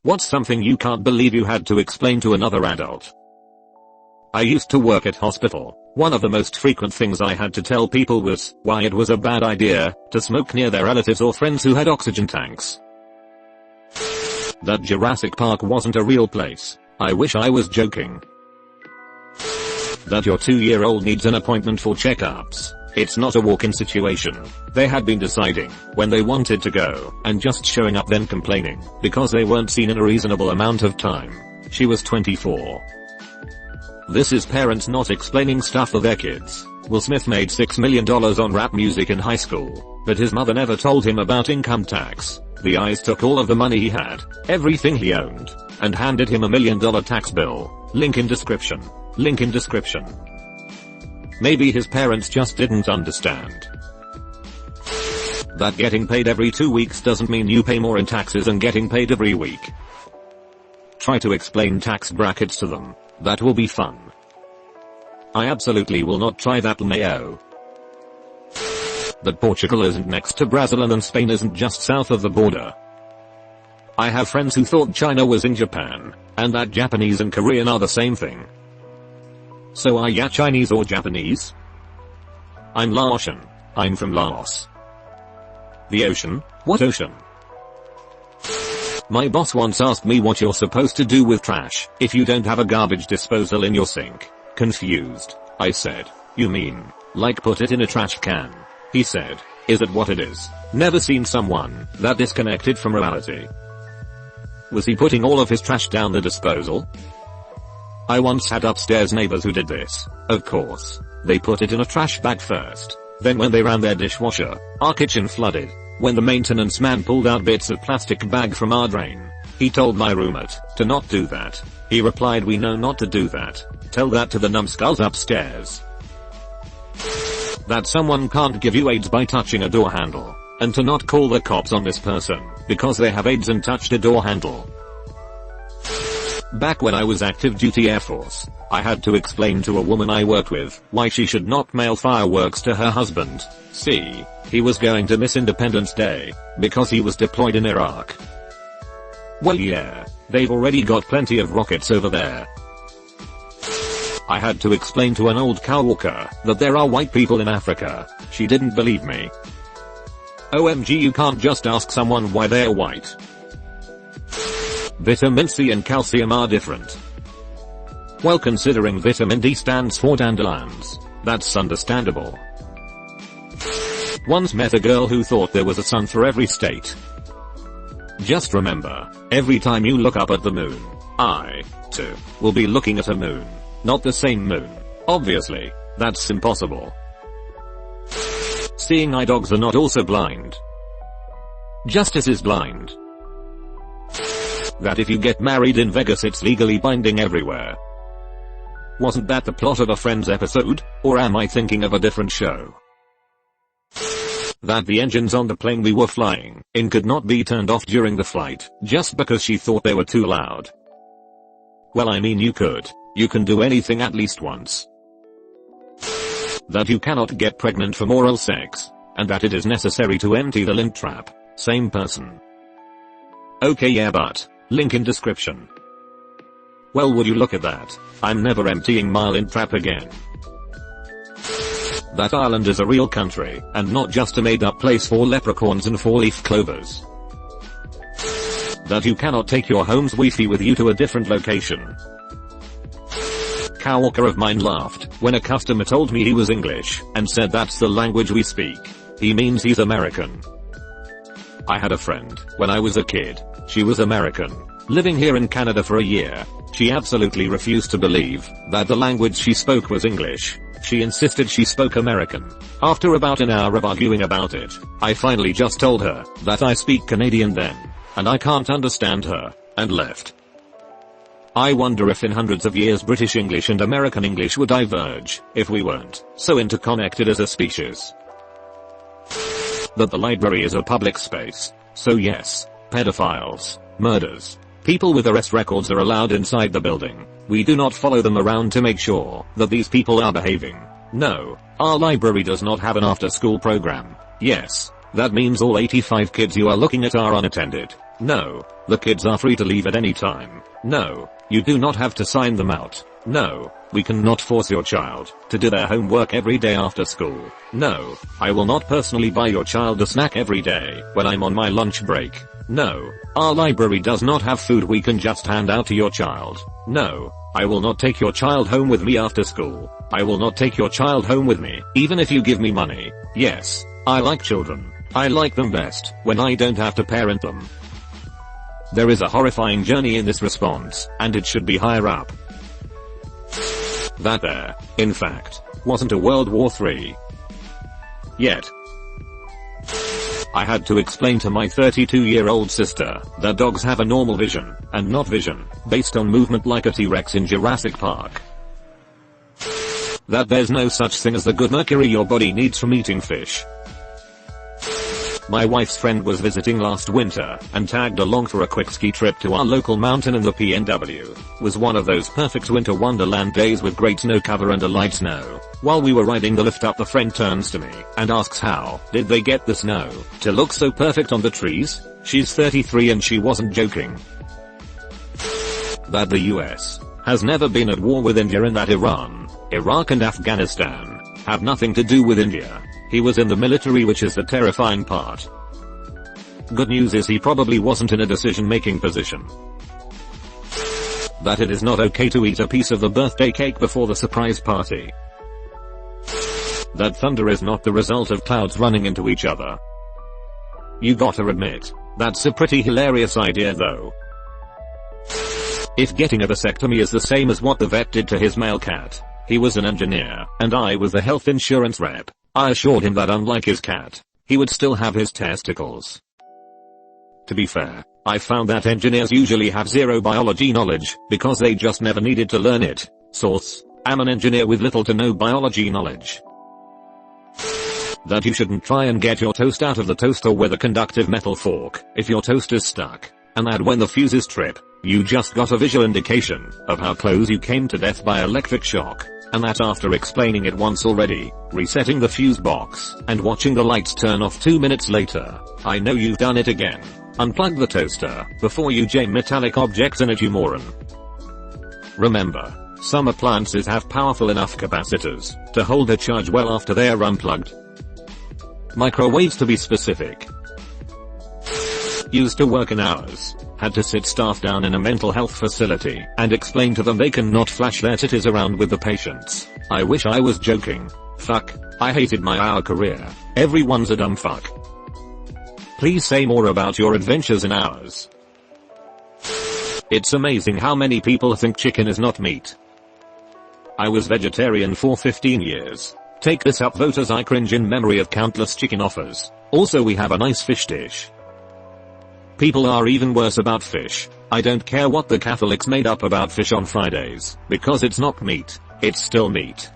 What's something you can't believe you had to explain to another adult? I used to work at hospital. One of the most frequent things I had to tell people was why it was a bad idea to smoke near their relatives or friends who had oxygen tanks. That Jurassic Park wasn't a real place. I wish I was joking. That your 2-year-old needs an appointment for checkups. It's not a walk-in situation. They had been deciding when they wanted to go and just showing up then complaining because they weren't seen in a reasonable amount of time. She was 24. This is parents not explaining stuff for their kids. Will Smith made $6 million on rap music in high school, but his mother never told him about income tax. The eyes took all of the money he had, everything he owned, and handed him $1 million tax bill. Link in description. Link in description. Maybe his parents just didn't understand that getting paid every 2 weeks doesn't mean you pay more in taxes than getting paid every week. Try to explain tax brackets to them. That will be fun. I absolutely will not try that mayo. That Portugal isn't next to Brazil and Spain isn't just south of the border. I have friends who thought China was in Japan, and that Japanese and Korean are the same thing. So are ya Chinese or Japanese? I'm Laotian. I'm from Laos. The ocean? What ocean? My boss once asked me what you're supposed to do with trash if you don't have a garbage disposal in your sink. Confused. I said, you mean, like put it in a trash can? He said, is it what it is? Never seen someone that disconnected from reality. Was he putting all of his trash down the disposal? I once had upstairs neighbors who did this. Of course, they put it in a trash bag first. Then when they ran their dishwasher, our kitchen flooded. When the maintenance man pulled out bits of plastic bag from our drain, he told my roommate to not do that. He replied, we know not to do that. Tell that to the numbskulls upstairs. That someone can't give you AIDS by touching a door handle, and to not call the cops on this person because they have AIDS and touched a door handle. Back when I was active duty Air Force, I had to explain to a woman I worked with why she should not mail fireworks to her husband. See, he was going to miss Independence Day because he was deployed in Iraq. Well yeah, they've already got plenty of rockets over there. I had to explain to an old coworker that there are white people in Africa. She didn't believe me. OMG, you can't just ask someone why they're white. Vitamin C and calcium are different. Well, considering vitamin D stands for dandelions, that's understandable. Once met a girl who thought there was a sun for every state. Just remember, every time you look up at the moon, I, too, will be looking at a moon. Not the same moon. Obviously, that's impossible. Seeing eye dogs are not also blind. Justice is blind. That if you get married in Vegas it's legally binding everywhere. Wasn't that the plot of a Friends episode, or am I thinking of a different show? That the engines on the plane we were flying in could not be turned off during the flight, just because she thought they were too loud. Well, I mean, you could. You can do anything at least once. That you cannot get pregnant from oral sex, and that it is necessary to empty the lint trap. Same person. Okay, yeah, but link in description. Well, would you look at that? I'm never emptying my lint trap again. That Ireland is a real country, and not just a made-up place for leprechauns and four-leaf clovers. That you cannot take your home's Wi-Fi with you to a different location. Coworker of mine laughed when a customer told me he was English and said that's the language we speak. He means he's American. I had a friend when I was a kid. She was American, living here in Canada for a year. She absolutely refused to believe that the language she spoke was English. She insisted she spoke American. After about an hour of arguing about it, I finally just told her that I speak Canadian then, and I can't understand her, and left. I wonder if in hundreds of years British English and American English would diverge if we weren't so interconnected as a species. That the library is a public space. So yes, pedophiles, murders, people with arrest records are allowed inside the building. We do not follow them around to make sure that these people are behaving. No, our library does not have an after-school program. Yes, that means all 85 kids you are looking at are unattended. No. The kids are free to leave at any time. No. You do not have to sign them out. No. We cannot force your child to do their homework every day after school. No. I will not personally buy your child a snack every day when I'm on my lunch break. No. Our library does not have food we can just hand out to your child. No. I will not take your child home with me after school. I will not take your child home with me, even if you give me money. Yes. I like children. I like them best when I don't have to parent them. There is a horrifying journey in this response, and it should be higher up. That there, in fact, wasn't a World War III. Yet. I had to explain to my 32-year-old sister that dogs have a normal vision, and not vision, based on movement like a T-Rex in Jurassic Park. That there's no such thing as the good mercury your body needs from eating fish. My wife's friend was visiting last winter and tagged along for a quick ski trip to our local mountain, and the PNW was one of those perfect winter wonderland days with great snow cover and a light snow. While we were riding the lift up, the friend turns to me and asks how did they get the snow to look so perfect on the trees? She's 33 and she wasn't joking. That the US has never been at war with India, and that Iran, Iraq and Afghanistan have nothing to do with India. He was in the military, which is the terrifying part. Good news is he probably wasn't in a decision-making position. That it is not okay to eat a piece of the birthday cake before the surprise party. That thunder is not the result of clouds running into each other. You gotta admit, that's a pretty hilarious idea though. If getting a vasectomy is the same as what the vet did to his male cat, he was an engineer, and I was the health insurance rep, I assured him that unlike his cat, he would still have his testicles. To be fair, I found that engineers usually have zero biology knowledge, because they just never needed to learn it. Source: I'm an engineer with little to no biology knowledge. That you shouldn't try and get your toast out of the toaster with a conductive metal fork if your toast is stuck, and that when the fuses trip, you just got a visual indication of how close you came to death by electric shock. And that after explaining it once already, resetting the fuse box, and watching the lights turn off 2 minutes later, I know you've done it again. Unplug the toaster before you jam metallic objects in it, you moron. Remember, some appliances have powerful enough capacitors to hold a charge well after they are unplugged. Microwaves to be specific. Used to work in hours. Had to sit staff down in a mental health facility and explain to them they cannot flash their titties around with the patients. I wish I was joking. Fuck, I hated my hour career. Everyone's a dumb fuck. Please say more about your adventures in hours. It's amazing how many people think chicken is not meat. I was vegetarian for 15 years. Take this up, voters. I cringe in memory of countless chicken offers. Also, we have a nice fish dish. People are even worse about fish. I don't care what the Catholics made up about fish on Fridays, because it's not meat. It's still meat.